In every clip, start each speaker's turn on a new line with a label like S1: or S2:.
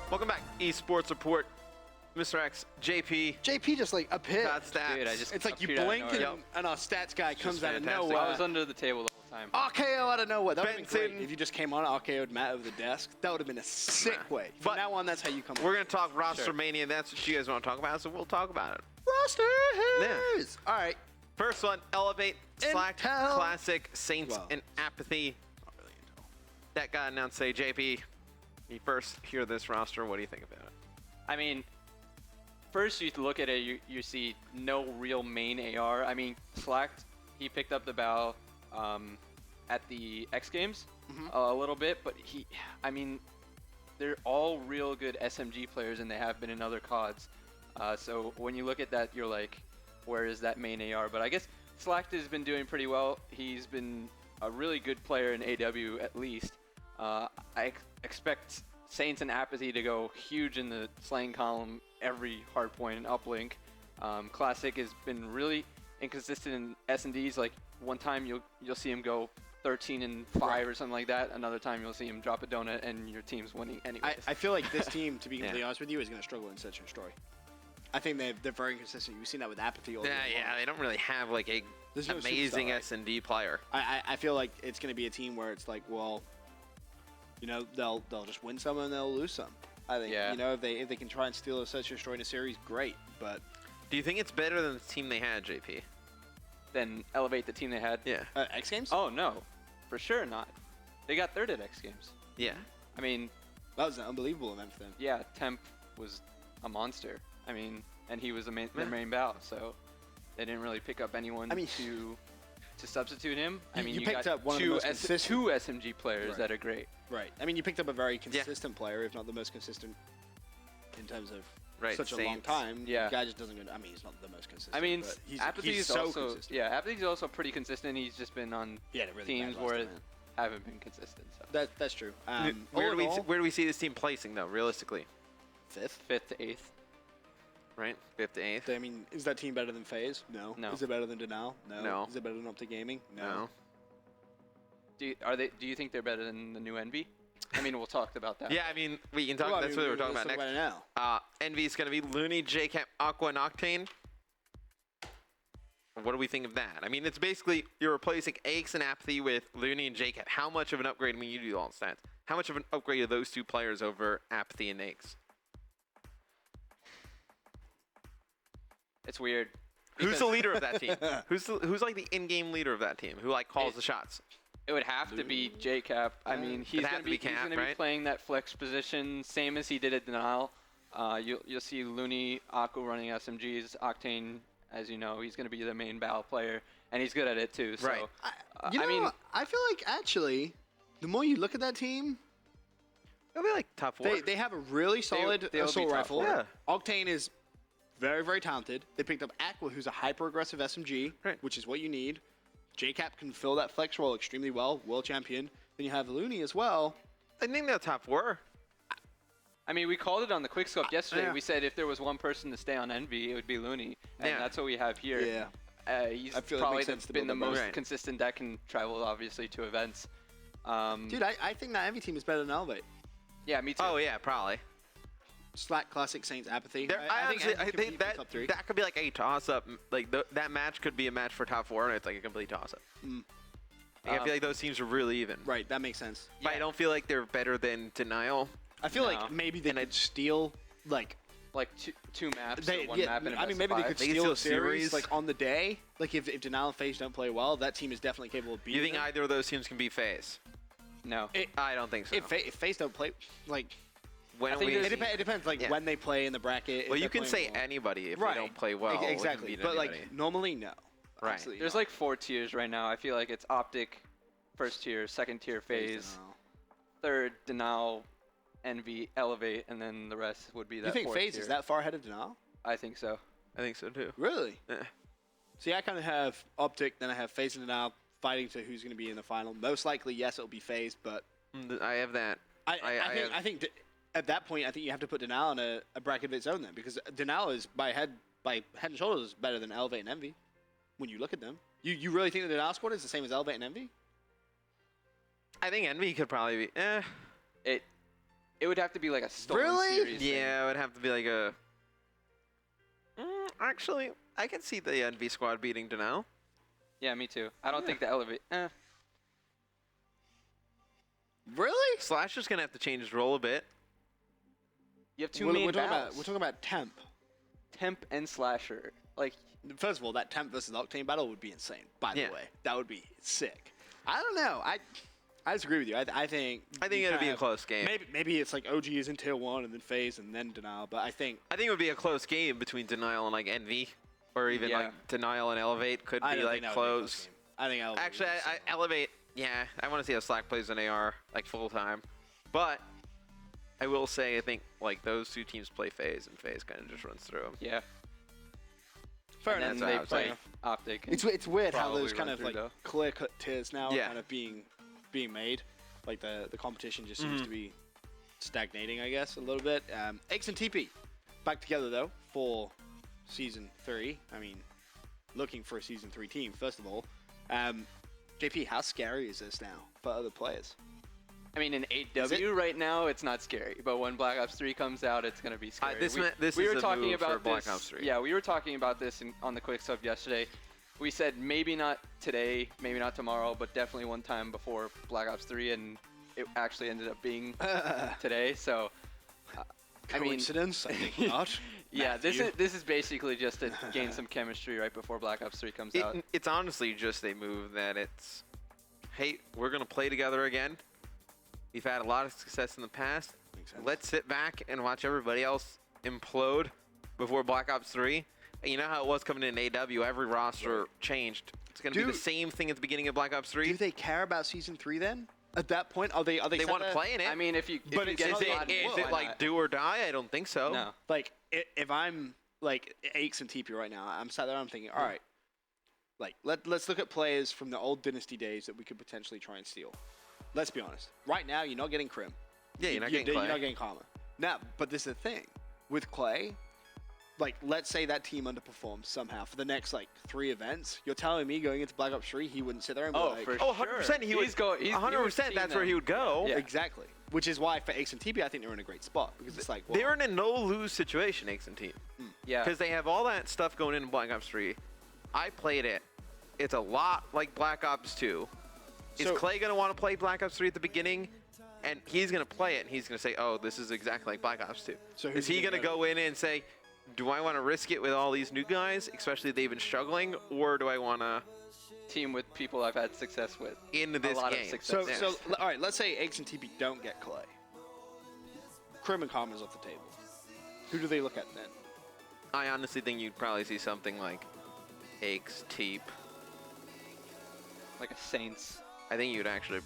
S1: Welcome back, eSports Report. Mr. X, JP.
S2: JP just like appeared.
S1: Got stats.
S3: Dude, I just
S2: It's like you
S3: appeared out of
S2: blink
S3: nowhere.
S2: and our stats guy comes out of
S1: fantastic.
S2: nowhere.
S3: I was under the table the whole time.
S2: RKO out of nowhere. That would have been
S1: Benson.
S2: great if you just came on, RKO'd Matt over the desk. That would have been a sick way. From
S1: But
S2: now on, that's how you come
S1: We're
S2: on.
S1: going to talk Rostermania, and that's what you guys want to talk about, so we'll talk about it.
S2: Rosters! All right.
S1: First one, Elevate, Slack,
S2: Intel.
S1: Classic, Saints,
S2: Well.
S1: and Apathy.
S2: Not really Intel.
S1: That got announced today. JP, you first hear this roster. What do you think about it?
S3: I mean, first you look at it, you see no real main AR. I mean, Slack, he picked up the bow at the X Games a little bit, but I mean, they're all real good SMG players, and they have been in other CODs. So when you look at that, you're like, where is that main AR? But I guess Slack has been doing pretty well. He's been a really good player in AW at least. I expect Saints and Apathy to go huge in the slaying column every hardpoint and uplink. Classic has been really inconsistent in S&Ds. Like one time you'll see him go 13 and 5 or something like that. Another time you'll see him drop a donut and your team's winning anyways.
S2: I feel like this team, to be completely honest with you, is going to struggle in Search and Destroy. I think they're very consistent. We've seen that with Apathy all year long.
S1: Yeah, they don't really have like a
S2: There's no
S1: amazing
S2: superstar, right?
S1: S&D player.
S2: I feel like it's going to be a team where it's like, well, you know, they'll just win some and they'll lose some. I think,
S3: Yeah.
S2: you know, if they can try and steal a Search and Destroy in a series, great. But
S1: Do you think it's better than the team they had, JP?
S3: Then Elevate the team they had.
S1: Yeah.
S2: X Games?
S3: Oh no, for sure not. They got third at X Games.
S1: Yeah.
S3: I mean,
S2: That was an unbelievable event for them.
S3: yeah, Temp was a monster. I mean, and he was their main bow, so they didn't really pick up anyone
S2: I mean,
S3: to substitute him. I mean,
S2: you
S3: you
S2: picked
S3: got
S2: up one of the most consistent-
S3: two SMG players
S2: Right.
S3: that are great.
S2: Right. I mean, you picked up a very consistent player, if not the most consistent in terms of
S1: Right,
S2: such a long
S1: Saints.
S2: time.
S3: Yeah.
S2: The guy just doesn't go. I mean, he's not the most consistent.
S3: I mean,
S2: but
S3: Apathy
S2: he's
S3: is
S2: so
S3: also
S2: consistent.
S3: Apathy's also pretty consistent. He's just been on
S2: He had a really
S3: teams
S2: bad last
S3: where
S2: event.
S3: haven't been consistent. So
S2: That's true.
S1: Where do we see this team placing though, realistically?
S2: Fifth?
S3: 5th to 8th.
S1: Right, 5th to 8th.
S2: I mean, is that team better than FaZe? No.
S3: No.
S2: Is it better than Denial? No.
S1: No.
S2: Is it better than Optic Gaming?
S1: No.
S3: Do you think they're better than the new Envy? I mean, we'll talk about that.
S1: Yeah, I mean, we can talk.
S2: Well, I
S1: that's
S2: mean,
S1: what we're talking
S2: let's
S1: about
S2: talk
S1: next.
S2: about it now.
S1: Envy is going to be Looney, JCap, Aqua, and Octane. What do we think of that? I mean, it's basically you're replacing Aches and Apathy with Looney and JCap. How much of an upgrade? I mean, you do all the stats. How much of an upgrade are those two players over Apathy and Aches?
S3: It's weird.
S1: Who's the leader of that team? Who's like the in-game leader of that team? Who like calls the shots?
S3: It would have to be J-Cap. I mean, he's
S1: have
S3: going
S1: to be Cap,
S3: be
S1: right?
S3: playing that flex position, same as he did at Denial. You'll see Looney, Aqua running SMGs, Octane, as you know, he's going to be the main bow player, and he's good at it too. So,
S1: Right.
S2: I mean, I feel like actually, the more you look at that team,
S1: It'll be like top 4.
S2: they have a really solid
S3: they'll be
S2: assault
S3: top
S2: rifle.
S3: 4.
S1: Yeah.
S2: Octane is very, very talented. They picked up Aqua, who's a hyper-aggressive SMG,
S1: Right.
S2: which is what you need. JCap can fill that flex role extremely well, world champion. Then you have Looney as well.
S1: I think they're top 4.
S3: I mean, we called it on the quickscope yesterday.
S2: yeah.
S3: We said if there was one person to stay on Envy, it would be Looney, and
S1: Yeah.
S3: that's what we have here.
S2: Yeah.
S3: He's
S2: I feel it
S3: probably
S2: makes sense to
S3: been the
S2: build them
S3: most
S1: right.
S3: consistent that can travel, obviously, to events.
S2: Dude, I think that Envy team is better than Elevate.
S3: Yeah, me too.
S1: Oh yeah, probably.
S2: Slack, Classic, Saints, Apathy.
S1: I
S2: Envy can
S1: think
S2: compete for top 3.
S1: that could be like a toss-up. Like that match could be a match for top 4, and it's like a complete toss-up. Like, I feel like those teams are really even.
S2: Right, that makes sense.
S1: But I don't feel like they're better than Denial.
S2: I feel
S3: No.
S2: like maybe they could steal, like,
S3: Like two maps, or one map in a
S2: I mean,
S3: best
S2: maybe
S3: of
S2: they
S3: five.
S2: could
S1: They could
S2: steal
S1: steal
S2: a series,
S1: series.
S2: like, on the day. Like, if Denial and FaZe don't play well, that team is definitely capable of
S1: Do
S2: beating
S1: you think
S2: them.
S1: either of those teams can beat FaZe?
S3: No.
S1: I don't think so.
S2: If FaZe don't play, like,
S1: when
S3: I think
S1: we,
S3: there's-
S2: it depends, like,
S1: Yeah.
S2: when they play in the bracket. if
S1: well, you
S2: they're
S1: can say
S2: playing well.
S1: anybody if
S2: Right.
S1: they don't play well. we can
S2: Exactly.
S1: beat
S2: But,
S1: anybody.
S2: like, normally, no.
S1: Right.
S2: Absolutely
S3: There's
S2: not.
S3: like 4 tiers right now. I feel like it's Optic, first tier, second tier phase,
S2: Denial.
S3: third Denial, Envy, Elevate, and then the rest would be that
S2: You think
S3: fourth
S2: FaZe
S3: tier.
S2: is that far ahead of Denial?
S3: I think so.
S1: I think so too.
S2: Really?
S1: Eh.
S2: See, I kind of have Optic, then I have FaZe and Denial fighting to who's going to be in the final. Most likely, yes, it'll be FaZe, but
S1: I have that.
S2: I think at that point, I think you have to put Denial in a bracket of its own then, because Denial is by head and shoulders better than Elevate and Envy. When you look at them, you really think the Denial squad is the same as Elevate and Envy?
S1: I think Envy could probably be.
S3: It would have to be like a stolen
S2: Really?
S3: series. thing.
S1: Yeah, it would have to be like a. Actually, I can see the NV squad beating Denial.
S3: Yeah, me too. I don't think the elevate.
S2: Really?
S1: Slash is gonna have to change his role a bit.
S3: You have 2
S2: We're
S3: main
S2: talking
S3: battles.
S2: about, we're talking about Temp.
S3: Temp and Slasher. Like,
S2: First of all, that Temp versus Octane battle would be insane. By
S1: Yeah.
S2: the way, that would be sick. I don't know. I disagree with you. I think.
S1: I think
S2: you
S1: it'll be
S2: kinda
S1: a close game.
S2: Maybe it's like OG is in tier 1 and then FaZe and then Denial. But I think
S1: I think it would be a close game between Denial and like NV, or even
S3: Yeah.
S1: like Denial and Elevate could
S2: I
S1: be
S2: don't
S1: like
S2: think that would be a
S1: close.
S2: game. I think Elevate
S1: Actually,
S2: would be
S1: I
S2: sick.
S1: Elevate. Yeah, I want to see how Slack plays an AR like full time, but I will say I think like those two teams play FaZe and FaZe kind of just runs through them.
S3: yeah.
S2: Fair
S3: And
S2: enough.
S3: then
S1: what I
S3: they
S1: was
S3: play
S1: saying.
S3: Optic.
S2: It's weird how
S3: probably
S2: those kind
S3: run
S2: of
S3: through,
S2: like
S3: though.
S2: clear-cut tiers now
S1: Yeah.
S2: are kind of being made. Like the competition just seems to be stagnating, I guess, a little bit. Aches and TP back together though for season 3. I mean, looking for a season 3 team first of all. JP, how scary is this now for other players?
S3: I mean, in
S2: Is
S3: 8W right now, it's not scary. But when Black Ops 3 comes out, it's going to be scary.
S1: This
S3: we
S1: is
S3: were
S1: a
S3: talking
S1: move
S3: about
S1: for Black
S3: this.
S1: Ops 3.
S3: Yeah, we were talking about this on the Quick Stuff yesterday. We said maybe not today, maybe not tomorrow, but definitely one time before Black Ops 3, and it actually ended up being today. So, I mean,
S2: Coincidence? I think not.
S3: yeah,
S2: Matthew.
S3: this is basically just to gain some chemistry right before Black Ops 3 comes out.
S1: It's honestly just a move that it's, hey, we're gonna play together again. We've had a lot of success in the past.
S2: Makes sense.
S1: Let's sit back and watch everybody else implode before Black Ops 3. And you know how it was coming in AW, every roster changed. It's going to be the
S2: Do-
S1: same thing at the beginning of Black Ops 3.
S2: Do they care about season 3 then? At that point, are they
S1: They
S2: set
S1: want to
S2: there?
S1: play in it.
S3: I mean, if you
S2: But
S3: you
S2: it's
S3: get
S2: not
S1: is
S2: like-
S1: it,
S3: slotted,
S1: is
S3: why
S1: it like
S3: not?
S1: do or die? I don't think so.
S3: No.
S2: Like if I'm like Aches and TP right now, I'm sat there, I'm thinking, all right, like let's look at players from the old Dynasty days that we could potentially try and steal. Let's be honest. Right now, you're not getting Crim.
S1: Yeah, you're not
S2: You're
S1: getting Clay.
S2: not getting Karma. Now, but this is the thing with Clay. Like, let's say that team underperforms somehow for the next like 3 events. You're telling me going into Black Ops 3, he wouldn't sit there and be
S3: Oh,
S2: like,
S3: for
S1: Oh, 100%. He would.
S3: He's go- he's- he would
S1: 100%.
S3: team
S1: That's where
S3: them.
S1: he would go.
S3: Yeah.
S2: exactly. Which is why for Aches and TP, I think they're in a great spot because it's like, well,
S1: They're in a no-lose situation, Aches and Team,
S3: Yeah.
S1: because they have all that stuff going in Black Ops 3. I played it. It's a lot like Black Ops 2. Is
S2: So-
S1: Clay going to want to play Black Ops 3 at the beginning? And he's going to play it, and he's going to say, oh, this is exactly like Black Ops 2.
S2: So
S1: Is
S2: who's
S1: he
S2: he
S1: going
S2: gonna
S1: to
S2: go
S1: go in and say, do I want to risk it with all these new guys, especially they've been struggling, or do I want to
S3: Team with people I've had success with.
S1: into this
S3: a lot
S1: game?
S3: of success.
S2: So all right, let's say Aches and TP don't get Clay. Crim and Karma's off the table. Who do they look at then?
S1: I honestly think you'd probably see something like Aches, Teep.
S3: Like a Saints.
S1: I think you'd actually.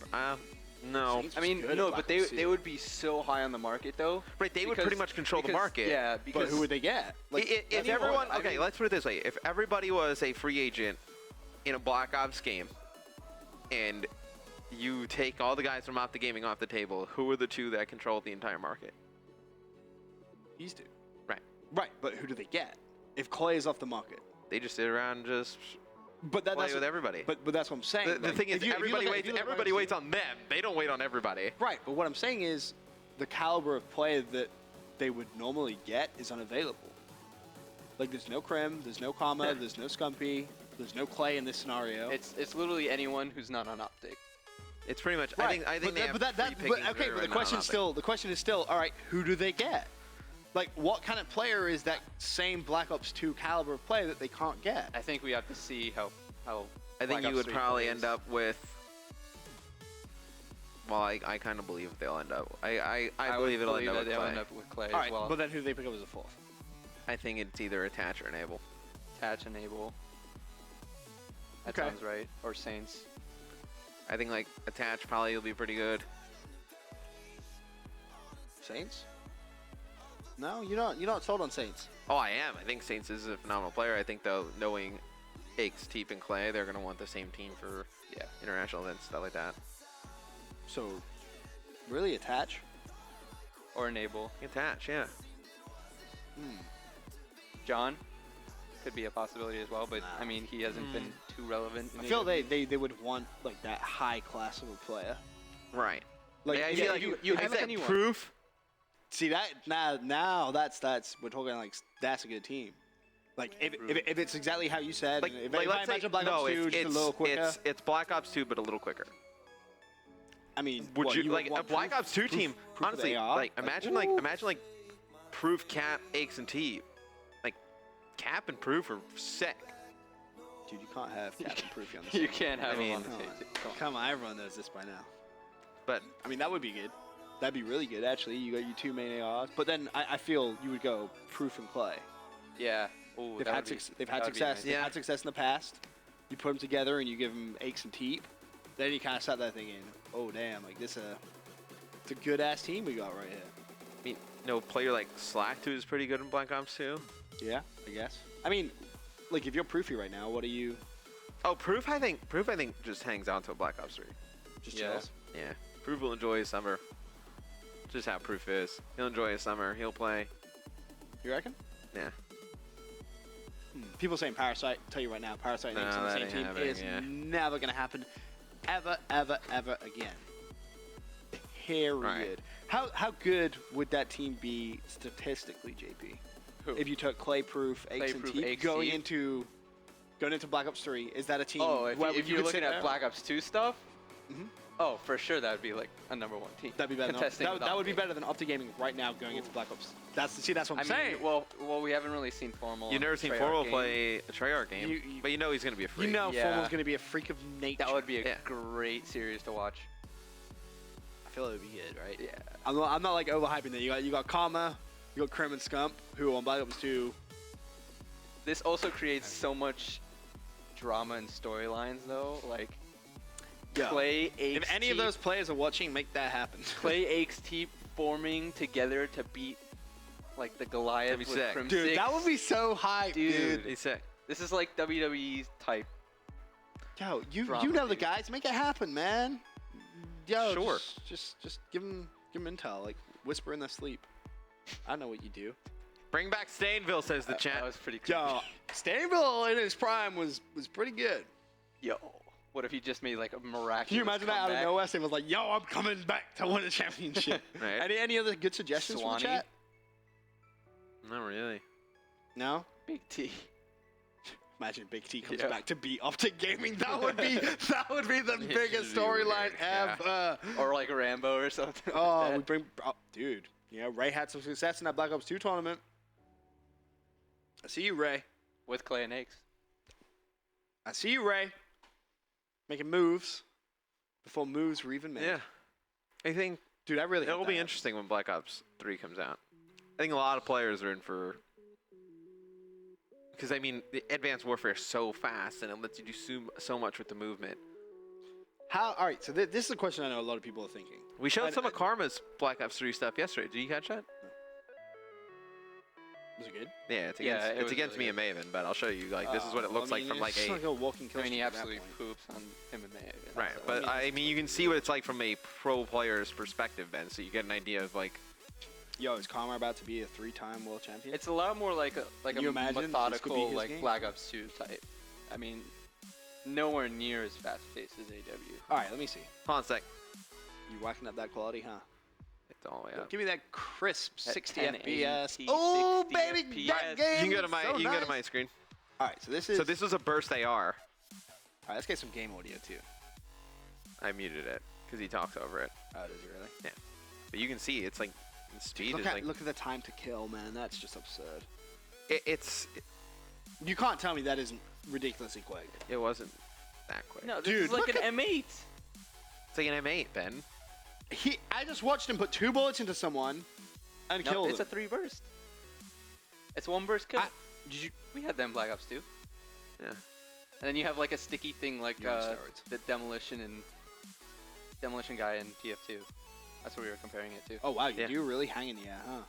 S1: No.
S2: Saints
S3: I
S2: was
S3: mean,
S2: good
S3: no,
S2: at
S3: but
S2: Black Ops
S3: they
S2: 2.
S3: would be so high on the market though.
S1: Right, they would
S3: because-
S1: pretty much control the
S3: because-
S1: market.
S3: Yeah,
S2: But
S3: because
S2: who would they get?
S1: If
S2: anyone.
S1: everyone,
S2: I
S1: okay,
S2: mean,
S1: let's put it this way: if everybody was a free agent in a Black Ops game, and you take all the guys from Optic Gaming off the table, who are the 2 that control the entire market?
S2: these two.
S1: Right.
S2: Right, but who do they get? If Clay is off the market.
S1: They just sit around and just
S2: But
S1: play
S2: that's
S1: with
S2: what,
S1: everybody.
S2: but that's what I'm saying.
S1: the
S2: like,
S1: thing is,
S2: if you- if you
S1: everybody
S2: look at-
S1: waits.
S2: if you look at
S1: Everybody
S2: Black
S1: waits
S2: Ops
S1: on them. They don't wait on everybody.
S2: 2 Right, but what I'm saying is the caliber of player that they would normally get is unavailable. Like there's no Crim, there's no Karma,
S1: Yeah.
S2: there's no Scumpy, there's no Clay in this scenario.
S3: it's literally anyone who's not on Optic.
S1: It's pretty much.
S2: Right.
S1: I think they have
S2: but
S1: free pickings
S2: okay,
S1: for
S2: but the
S1: everyone,
S2: question
S1: not
S2: is
S1: Optic.
S2: the question is still, all right, who do they get? Like, what kind of player is that same Black Ops 2 caliber of player that they can't get?
S3: I think we have to see how.
S1: I think
S3: Black
S1: you
S3: Ops
S1: would
S3: 3
S1: probably
S3: plays.
S1: end up with. Well, I kind of believe they'll end up. I believe it'll end up with
S3: they'll
S1: Clay.
S3: end up with Clay
S2: All
S3: as
S2: right,
S3: well.
S2: but then who do they pick up as a 4th?
S1: I think it's either Attach or Enable.
S3: Attach, Enable. That
S2: Okay.
S3: sounds right. Or Saints.
S1: I think like Attach probably will be pretty good.
S2: Saints? No, you're not sold on Saints.
S1: Oh, I am. I think Saints is a phenomenal player. I think though, knowing Aches, Teep, and Clay, they're gonna want the same team for international events, stuff like that.
S2: So, really attach?
S3: Or Enable.
S1: Attach, yeah.
S3: John could be a possibility as well, but
S2: Nah.
S3: I mean, he hasn't been too relevant.
S2: I feel they would want like that high class of a player.
S1: Right.
S2: Like,
S1: I
S2: if
S1: feel
S2: you-
S1: like
S3: you
S1: I
S3: have
S1: said
S3: anyone.
S1: proof
S2: See that now that's we're talking like that's a good team. Like if it's exactly how you said,
S1: Like,
S2: if
S1: like
S2: I
S1: let's say
S2: imagine Black Ops 2 just a little quicker.
S1: It's Black Ops 2, but a little quicker.
S2: I mean,
S1: Would
S2: what,
S1: you like
S2: want
S1: a Black
S2: proof-
S1: Ops 2 team?
S2: proof of
S1: Honestly,
S2: AR?
S1: like imagine like Proof, Cap, Aches, and Teep. Like Cap and Proof are sick.
S2: Dude, you can't have Captain Proofy on the
S3: You
S2: same.
S3: can't have
S1: I
S3: him
S1: mean,
S3: on the team.
S2: Come on, everyone knows this by now.
S1: But
S2: I mean, that would be good. That'd be really good, actually. You got your 2 main ARs, but then I feel you would go Proof and Clay.
S3: Yeah. Ooh,
S2: They've
S3: that
S2: had
S3: would be-
S2: they've had
S3: that would be
S2: success.
S3: nice.
S2: They've
S1: Yeah.
S2: had success in the past. You put them together and you give them Aches and Teep. Then you kind of start that thinking, oh damn, like it's a good ass team we got right here.
S1: I mean, no player like Slack 2 is pretty good in Black Ops 2.
S2: Yeah, I guess. I mean, like if you're Proofy right now, what are you?
S1: Oh, Proof I think just hangs on to a Black Ops 3.
S2: Just
S3: Yeah.
S2: chills.
S1: Yeah, Proof will enjoy his summer. Just how Proof is. He'll enjoy his summer. He'll play.
S2: You reckon?
S1: Yeah.
S2: People saying Parasite. Tell you right now, Parasite and Aches
S1: No,
S2: on the
S1: that
S2: same
S1: ain't
S2: team
S1: happening,
S2: is
S1: yeah.
S2: never gonna happen, ever again. Period.
S1: Right.
S2: How good would that team be statistically, JP?
S3: Who?
S2: If you took Clay Proof, Aches and
S3: Proof,
S2: Teep,
S3: Aches,
S2: going
S3: Teep?
S2: into Black Ops 3, is that a team?
S3: Oh, if,
S2: where
S3: if
S2: you
S3: you're
S2: could sit
S3: looking at
S2: there?
S3: Black Ops 2 stuff,
S2: Mhm.
S3: oh, for sure that would be like a #1 team.
S2: That'd be better. Than,
S3: Contesting with
S2: that would be
S3: Optic.
S2: better than Optic Gaming right now going into Black Ops. That's what I'm
S3: I
S2: saying.
S3: mean, well, we haven't really seen Formal.
S1: You've
S3: on
S1: never seen
S3: Treyarch
S1: Formal
S3: game.
S1: play a Treyarch game,
S2: You-
S1: but you know he's gonna be a freak.
S2: you know,
S3: Yeah.
S2: Formal's gonna be a freak of nature.
S3: That would be a
S1: Yeah.
S3: great series to watch.
S2: I feel it would be good, right?
S3: Yeah.
S2: I'm not like overhyping that. You got Karma, you got Krim and Scump, who on Black Ops 2.
S3: This also creates so much drama and storylines, though. Like
S2: Yo,
S3: Clay, Aches,
S2: if any of
S3: Teep-
S2: those players are watching, make that happen.
S3: Clay, Aches, Teep forming together to beat like the Goliath
S1: That'd be
S3: with
S1: sick.
S3: Crim
S2: Dude,
S3: 6.
S2: that would be so hype, dude.
S1: He's sick.
S3: This is like WWE type.
S2: Yo, you
S3: Drama,
S2: know the
S3: dude.
S2: guys, make it happen, man. Yo,
S1: Sure.
S2: Just give them intel, like whisper in their sleep. I know what you do.
S1: Bring back Stainville, says the
S3: That
S1: chat.
S3: was pretty creepy.
S2: Yo, Stanville in his prime was pretty good.
S3: Yo, what if he just made like a miraculous
S2: Can you imagine that out of
S3: comeback?
S2: nowhere? Stanville was like, "Yo, I'm coming back to win a championship."
S1: Right.
S2: Any other good suggestions from the
S3: Swanee?
S2: chat?
S1: Not really.
S2: No.
S3: Big T.
S2: Imagine Big T comes
S3: Yeah.
S2: back to beat Optic Gaming. That would be the
S1: It
S2: biggest
S1: should be
S2: storyline
S1: weird, yeah.
S2: ever.
S3: Or like Rambo or something.
S2: Oh,
S3: like
S2: we
S3: that.
S2: bring, dude. You know, Ray had some success in that Black Ops 2 tournament. I see you, Ray.
S3: With Clay and Aches.
S2: I see you, Ray. Making moves before moves were even made.
S1: Yeah. I think
S2: Dude, I really. hope
S1: it'll
S2: that
S1: be
S2: happens.
S1: interesting when Black Ops 3 comes out. I think a lot of players are in for. Because, I mean, the Advanced Warfare is so fast and it lets you do so much with the movement.
S2: How? All right. So this is a question I know a lot of people are thinking.
S1: We showed
S2: And-
S1: some of Karma's Black Ops 3 stuff yesterday. Did you catch that?
S2: Was it good?
S1: Yeah, it's
S3: Yeah,
S1: against,
S3: it
S1: it's
S3: was
S1: against
S3: really
S1: me and Maven, but I'll show you. Like, this is what it looks like from like
S2: it's
S1: a.
S2: like a walking kill
S3: I mean, he
S2: streak at that
S3: absolutely
S2: point.
S3: poops on him and May.
S1: Right,
S3: So,
S1: but I mean, you can see what it's like from a pro player's perspective, then, so you get an idea of like.
S2: Yo, is Karma about to be a 3-time world champion?
S3: it's a lot more like a
S2: Can you imagine this could be
S3: methodical
S2: his
S3: like
S2: game?
S3: Black Ops 2 type. I mean, nowhere near as fast paced as AW.
S2: All right, let me see.
S1: Hold on a sec.
S2: You whacking up that quality, huh?
S1: It's all the way
S2: Yo,
S1: up.
S2: give me that crisp
S3: At
S2: 60
S3: 1080p,
S2: FPS. Oh,
S3: 60
S2: baby, that
S3: FPS.
S2: game
S1: You can go to
S2: is
S1: my.
S2: so
S1: you can go to
S2: nice.
S1: my screen.
S2: All right, so this is.
S1: So this was a burst AR.
S2: All right, let's get some game audio too.
S1: I muted it because he talks over it.
S2: Oh, does it really?
S1: But you can see it's like the speed
S2: Look
S1: is
S2: at
S1: like
S2: look at the time to kill, man. That's just absurd.
S1: it's
S2: You can't tell me that isn't ridiculously quick.
S1: it wasn't that quick.
S3: No, this
S2: Dude,
S3: is like
S2: look
S3: an M8.
S1: It's like an M8, Ben.
S2: I just watched him put 2 bullets into someone and
S3: No,
S2: kill
S3: it's
S2: them.
S3: a 3 burst. It's 1 burst kill.
S2: Did you?
S3: We had that in Black Ops 2.
S1: Yeah.
S3: And then you have like a sticky thing like
S2: You're on steroids.
S3: the demolition guy in TF2. That's what we were comparing it to.
S2: Oh wow, you
S1: Yeah.
S2: do really hang in the air, huh?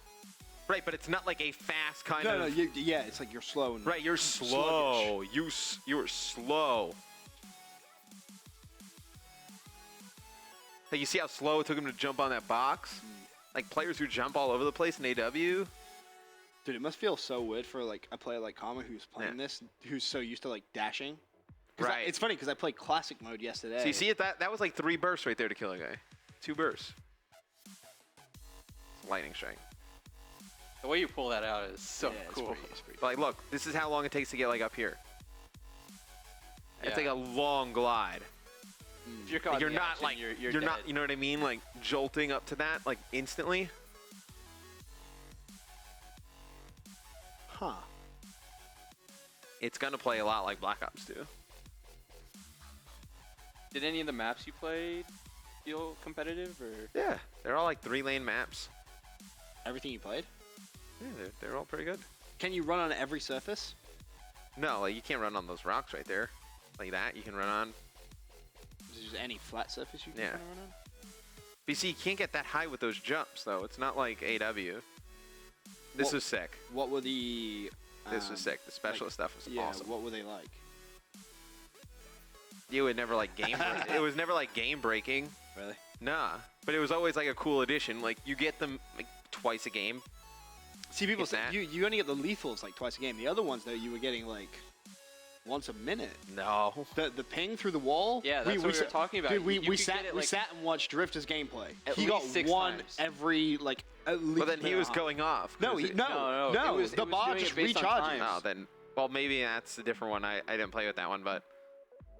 S1: Right, but it's not like a fast kind
S2: No,
S1: of.
S2: yeah, it's like you're slow and
S1: Right, you're slow. You were slow. Like you see how slow it took him to jump on that box? Like players who jump all over the place in AW.
S2: Dude, it must feel so weird for like a player like Karma who's playing this, who's so used to like dashing. 'Cause
S1: Right.
S2: it's funny because I played classic mode yesterday.
S1: So you see it that was like 3 bursts right there to kill a guy. 2 bursts. Lightning strike.
S3: The way you pull that out is so
S2: Yeah, it's
S3: cool.
S2: pretty
S1: But like, look, this is how long it takes to get like up here. It's like
S3: Yeah.
S1: a long glide.
S3: If you're,
S1: Like,
S3: caught
S1: you're
S3: in the
S1: not
S3: action,
S1: like
S3: you're
S1: not,
S3: dead.
S1: you know what I mean? Like jolting up to that like instantly.
S2: Huh.
S1: It's gonna play a lot like Black Ops 2.
S3: Did any of the maps you played feel competitive or?
S1: Yeah, they're all like 3-lane maps.
S2: Everything you played?
S1: Yeah, they're all pretty good.
S2: Can you run on every surface?
S1: No, like you can't run on those rocks right there, like that. You can run on.
S2: Is there just any flat surface you can
S1: Yeah.
S2: kinda run on?
S1: But you see, you can't get that high with those jumps though. It's not like AW. This
S2: What-
S1: was sick.
S2: What were the...
S1: This was sick. The specialist stuff was
S2: Yeah,
S1: awesome.
S2: what were they like?
S1: You would never like game. It was never like game breaking.
S2: Really?
S1: Nah, but it was always like a cool addition. Like you get them like twice a game.
S2: See, people
S1: If
S2: say
S1: that.
S2: you only get the lethals like twice a game. The other ones, though, you were getting like once a minute.
S1: No.
S2: The ping through the wall.
S3: Yeah, that's what we were talking about.
S2: Dude, we
S3: You could
S2: sat
S3: get it,
S2: we
S3: like,
S2: sat and watched Drifter's gameplay.
S3: at
S2: He got
S3: least 6
S2: one
S3: times.
S2: every like at least.
S1: But then he
S2: minute
S1: was
S2: and a half.
S1: going off.
S2: No,
S1: 'cause
S2: he,
S1: it-
S2: no,
S3: No, it was
S2: the bar
S3: doing it
S2: just
S3: based on
S2: recharges.
S3: times.
S1: Oh, then. Well, maybe that's a different one. I didn't play with that one, but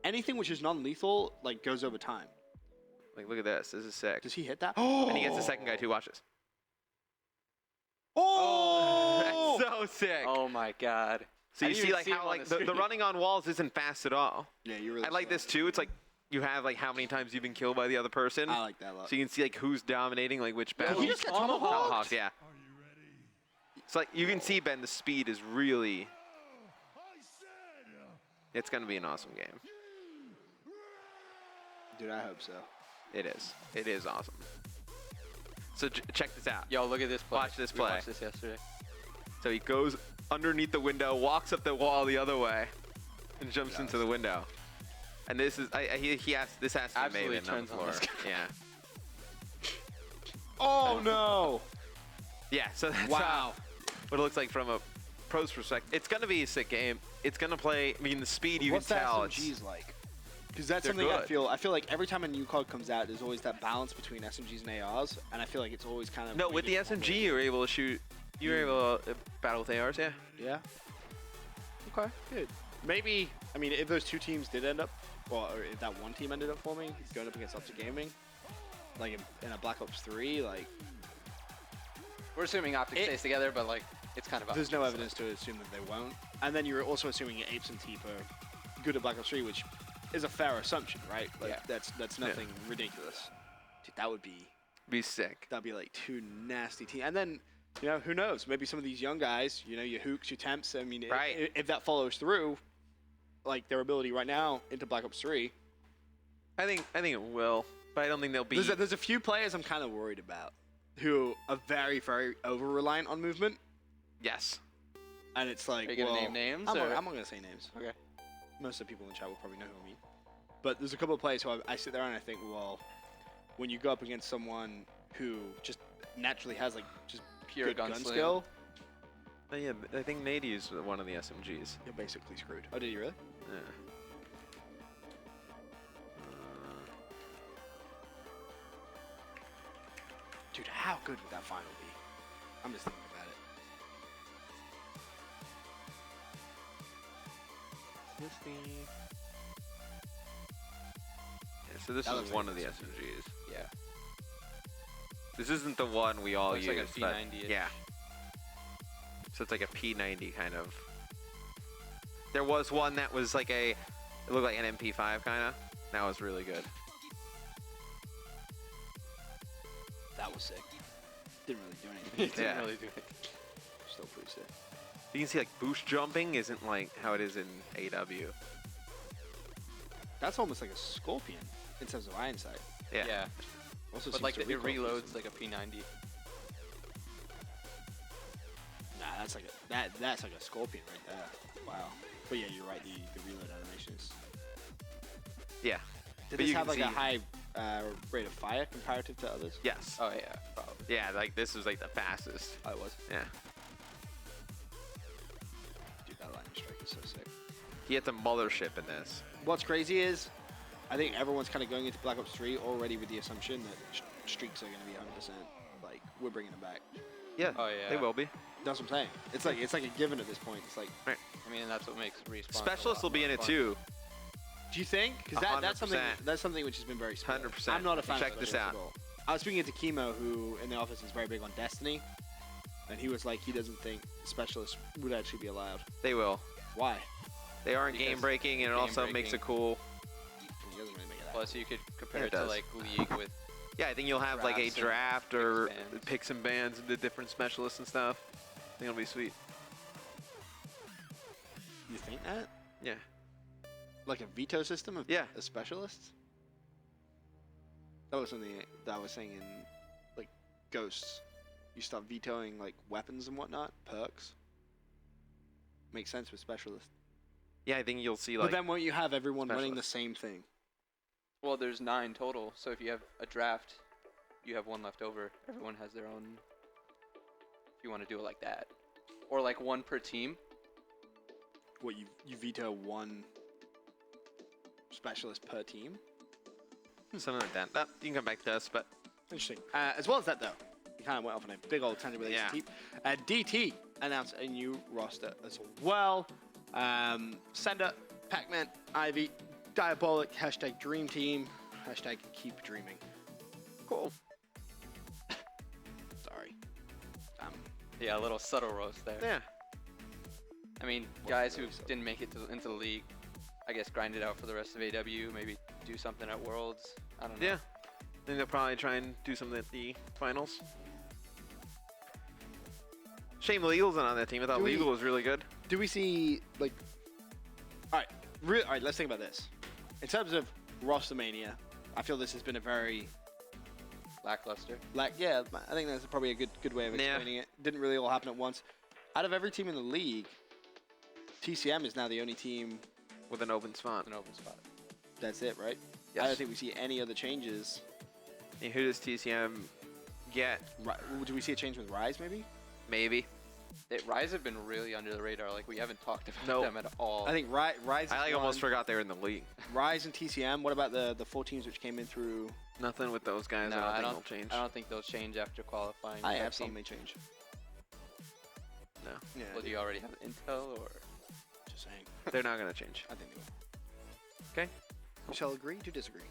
S2: Anything which is non-lethal like goes over time.
S1: like look at this. This is sick.
S2: Does he hit that? Oh!
S1: And he gets the second guy too. Watch this.
S2: Oh!
S1: That's so sick.
S3: Oh my god.
S1: So
S3: I
S1: you
S3: didn't
S1: see
S3: even
S1: like
S3: see him
S1: how
S3: on
S1: like
S3: the
S1: the
S3: screen.
S1: running on walls isn't fast at all.
S2: Yeah, you really.
S1: I like
S2: slow.
S1: this too. It's like you have like how many times you've been killed by the other person.
S2: I like that a lot.
S1: So you can see like who's dominating like which battle.
S2: he just got tomahawked?
S1: Yeah. It's like you can see, Ben, the speed is really. It's gonna be an awesome game.
S2: Dude, I hope so.
S1: It is. It is awesome. So check this out.
S3: Yo, look at this play.
S1: Watch this
S3: We
S1: play.
S3: watched this yesterday.
S1: So he goes underneath the window, walks up the wall the other way, and jumps into the window. And this is he has this has to be
S3: Absolutely
S1: made on the
S3: turns on
S1: floor.
S3: this guy.
S1: Yeah.
S2: Oh no!
S1: Yeah. So that's
S2: Wow.
S1: what it looks like from a pro's perspective. It's gonna be a sick game. It's gonna play. I mean, the speed you
S2: What's
S1: can
S2: that
S1: tell. It's,
S2: SMGs like? Because that's
S1: They're
S2: something I
S1: good.
S2: feel. I feel like every time a new card comes out, there's always that balance between SMGs and ARs, and I feel like it's always kind of.
S1: no, with the
S2: weighted one
S1: SMG,
S2: way.
S1: you're able to shoot. You're able to battle with ARs. Yeah.
S2: Yeah. Okay, good. Maybe, I mean, if those two teams did end up, well, or if that one team ended up forming, going up against Optic Gaming, like in a Black Ops 3, like,
S3: We're assuming Optic
S2: It-
S3: stays together, but like it's kind of
S2: there's no
S3: obvious,
S2: evidence to assume that they won't. And then you're also assuming Apes and Teep are good at Black Ops 3, which is a fair assumption, right? Like,
S3: Yeah.
S2: that's nothing ridiculous. Dude, that'd
S1: Be sick.
S2: be like two nasty teams. And then, you know, who knows? Maybe some of these young guys, you know, your Hooks, your Temps, I mean,
S1: Right.
S2: if that follows through, like their ability right now into Black Ops 3,
S1: I think it will, but I don't think they'll be.
S2: there's a few players I'm kind of worried about who are very, very over-reliant on movement.
S1: Yes.
S2: And it's like,
S3: Are you gonna
S2: well,
S3: name names,
S2: I'm
S3: or-
S2: not going to say names.
S3: Okay.
S2: Most of the people in the chat will probably know who I mean. But there's a couple of players who I sit there and I think, well, when you go up against someone who just naturally has like just
S3: Pure
S2: good gun
S3: gunsling.
S2: skill,
S1: Oh, yeah, I think Nate used one of the SMGs.
S2: you're basically screwed. Oh, did you really?
S1: Yeah.
S2: Dude, how good would that final be? I'm just thinking about it.
S1: Yeah, so this
S2: That
S1: is
S2: looks
S1: one
S2: like
S1: of the
S2: an
S1: SMGs.
S3: Yeah.
S1: This isn't the one we all
S3: Looks
S1: use.
S3: like a
S1: but
S3: P90-ish.
S1: yeah. So it's like a P90 kind of. There was one that was like it looked like an MP5 kind of. That was really good.
S2: That was sick. Didn't really do
S3: It
S2: anything.
S3: didn't
S1: Yeah.
S3: really do it.
S2: Still pretty sick.
S1: You can see like boost jumping isn't like how it is in AW.
S2: That's almost like a Scorpion in terms of iron sight.
S1: Yeah.
S3: Yeah.
S2: Also
S3: But
S2: seems
S3: like
S2: to
S3: it
S2: recoil
S3: reloads
S2: decent.
S3: like a P90.
S2: Nah, that's like that's like a Scorpion right there. Wow. But yeah, you're right. The reload animation is.
S1: Yeah.
S2: Did
S1: But
S2: this
S1: you
S2: have
S1: can
S2: like a
S1: see-
S2: high rate of fire comparative to others?
S1: Yes.
S3: Oh yeah, probably.
S1: Yeah, like this was like the fastest.
S2: Oh, it was.
S1: Yeah.
S2: Dude, that lightning strike is so sick.
S1: He had the mothership in this.
S2: What's crazy is, I think everyone's kind of going into Black Ops 3 already with the assumption that streaks are going to be 100%. Like, we're bringing them back.
S1: Yeah,
S3: Oh, yeah.
S1: they will be.
S2: That's what I'm saying. It's like a given at this point. It's like,
S1: Right.
S3: I mean, that's what makes Respawn.
S1: Specialists will be in it too.
S2: do you think? Because that's something which has been very split.
S1: 100%.
S2: I'm not a fan
S1: Check
S2: of
S1: this
S2: specialists
S1: out.
S2: at all. I was speaking to Chemo, who in the office is very big on Destiny, and he was like, he doesn't think specialists would actually be allowed.
S1: They will.
S2: Why?
S1: They aren't
S3: Because
S1: game breaking, and it also makes it cool.
S2: He doesn't really make it that.
S3: Plus, you could compare
S1: Yeah,
S3: it
S1: it
S3: to
S1: does.
S3: like League with.
S1: Yeah, I think you'll have like a
S3: Drafts and
S1: draft or
S3: picks and bans.
S1: picks and bans of the different specialists and stuff. I think it'll be sweet.
S2: You think that?
S1: Yeah.
S2: Like a veto system of
S1: Yeah.
S2: a specialist? That was something that I was saying in like Ghosts. You start vetoing like weapons and whatnot, perks. Makes sense with specialists.
S1: Yeah, I think you'll see like.
S2: But then won't you have everyone running the
S1: specialists.
S2: same thing?
S3: Well, there's 9 total, so if you have a draft, you have 1 left over. Everyone has their own. If you want to do it like that, or like 1 per team.
S2: What, you veto 1 specialist per team?
S1: Something like that. You can come back to us, but
S2: Interesting. As well as that, though, we kind of went off on a big old tangent with
S1: Yeah.
S2: Teep. DT announced a new roster as well. Sender, Pac-Man, Ivy, Diabolic, hashtag Dream Team, hashtag Keep Dreaming.
S1: cool.
S2: Sorry.
S3: Yeah, a little subtle roast there.
S1: Yeah.
S3: I mean, guys who didn't make it into the league, I guess grind it out for the rest of AW. Maybe do something at Worlds. I don't know.
S1: Yeah. I think they'll probably try and do something at the finals. Shame Legal's not on that team. I thought
S2: Do we-
S1: Legal was really good.
S2: Do we see, like... All right, let's think about this. In terms of Rostermania, I feel this has been a very...
S3: Lackluster.
S2: I think that's probably a good way of
S1: Yeah.
S2: explaining it. Didn't really all happen at once. Out of every team in the league, TCM is now the only team.
S1: With an open spot.
S3: An open spot.
S2: That's it, right?
S1: Yes.
S2: I don't think we see any other changes.
S1: And who does TCM get?
S2: Do we see a change with Rise, maybe?
S1: Maybe.
S3: Rise have been really under the radar. Like, we haven't talked about
S1: Nope.
S3: them at all.
S2: I think Rise.
S1: I like almost forgot they were in the league.
S2: Rise and TCM. What about the 4 teams which came in through?
S1: Nothing with those guys.
S3: No,
S1: I don't think they'll change.
S3: I don't think they'll change after qualifying.
S2: I
S3: with that
S2: absolutely
S3: team.
S2: change.
S1: No.
S2: Yeah.
S3: Well, do you already have intel, or?
S2: Just saying.
S1: They're not going to change.
S2: I think they will.
S1: Okay.
S2: We shall agree to disagree.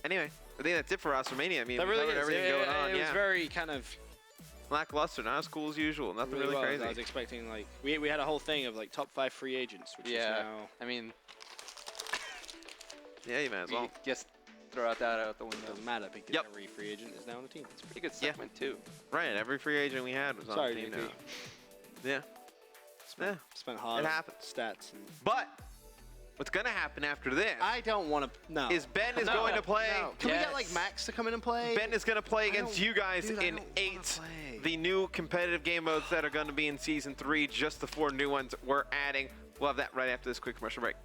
S1: Anyway, I think that's it for Rostermania. I mean,
S2: That
S1: we
S2: really
S1: covered
S2: is.
S1: everything going on.
S2: It was very kind of
S1: lackluster, not as cool as usual. Nothing really
S2: was.
S1: crazy.
S2: I was expecting like we had a whole thing of like top 5 free agents, which is
S3: Yeah.
S2: now
S3: I mean,
S1: Yeah, you might as well.
S3: we just throw that out the window.
S2: doesn't matter because
S1: Yep.
S2: every free agent is now on the team.
S3: It's a pretty good
S1: Yeah.
S3: segment too.
S1: Right, every free agent we had was
S2: Sorry,
S1: on the team
S2: JP.
S1: now. Yeah.
S2: Spent hard
S1: It happens.
S2: stats. And
S1: But what's going to happen after this
S2: I don't want to. No.
S1: is Ben is
S2: No,
S1: going to play.
S2: no. Can we get
S3: Yes.
S2: like Max to come in and play?
S1: Ben is going to play
S2: I
S1: against
S2: don't-
S1: you guys
S2: dude, I
S1: in
S2: don't wanna
S1: 8.
S2: play.
S1: The new competitive game modes that are going to be in Season 3, just the 4 new ones we're adding. We'll have that right after this quick commercial break.